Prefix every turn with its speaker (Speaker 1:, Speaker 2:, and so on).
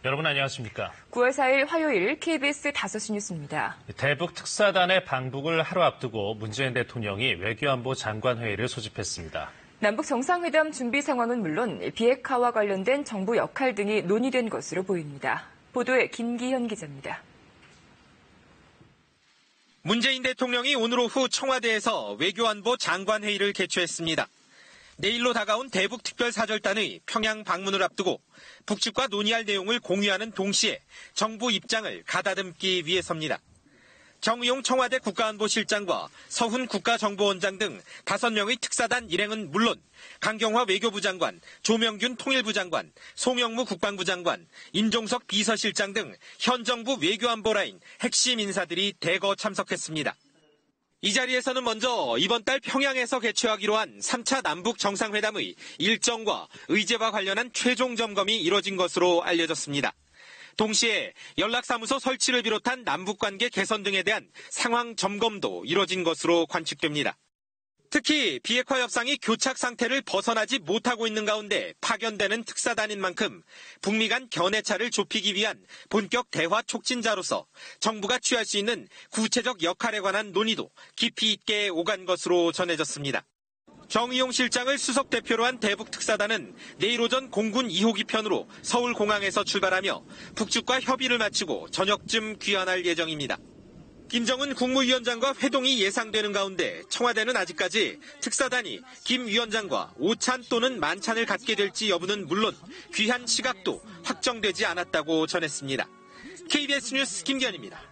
Speaker 1: 여러분 안녕하십니까?
Speaker 2: 9월 4일 화요일 KBS 5시 뉴스입니다.
Speaker 1: 대북 특사단의 방북을 하루 앞두고 문재인 대통령이 외교안보 장관회의를 소집했습니다.
Speaker 2: 남북 정상회담 준비 상황은 물론 비핵화와 관련된 정부 역할 등이 논의된 것으로 보입니다. 보도에 김기현 기자입니다.
Speaker 3: 문재인 대통령이 오늘 오후 청와대에서 외교안보 장관회의를 개최했습니다. 내일로 다가온 대북 특별사절단의 평양 방문을 앞두고 북측과 논의할 내용을 공유하는 동시에 정부 입장을 가다듬기 위해서입니다. 정의용 청와대 국가안보실장과 서훈 국가정보원장 등 5명의 특사단 일행은 물론 강경화 외교부 장관, 조명균 통일부 장관, 송영무 국방부 장관, 임종석 비서실장 등 현 정부 외교안보 라인 핵심 인사들이 대거 참석했습니다. 이 자리에서는 먼저 이번 달 평양에서 개최하기로 한 3차 남북 정상회담의 일정과 의제와 관련한 최종 점검이 이뤄진 것으로 알려졌습니다. 동시에 연락사무소 설치를 비롯한 남북관계 개선 등에 대한 상황 점검도 이뤄진 것으로 관측됩니다. 특히 비핵화 협상이 교착 상태를 벗어나지 못하고 있는 가운데 파견되는 특사단인 만큼 북미 간 견해차를 좁히기 위한 본격 대화 촉진자로서 정부가 취할 수 있는 구체적 역할에 관한 논의도 깊이 있게 오간 것으로 전해졌습니다. 정의용 실장을 수석 대표로 한 대북 특사단은 내일 오전 공군 2호기 편으로 서울공항에서 출발하며 북측과 협의를 마치고 저녁쯤 귀환할 예정입니다. 김정은 국무위원장과 회동이 예상되는 가운데 청와대는 아직까지 특사단이 김 위원장과 오찬 또는 만찬을 갖게 될지 여부는 물론 귀한 시각도 확정되지 않았다고 전했습니다. KBS 뉴스 김기현입니다.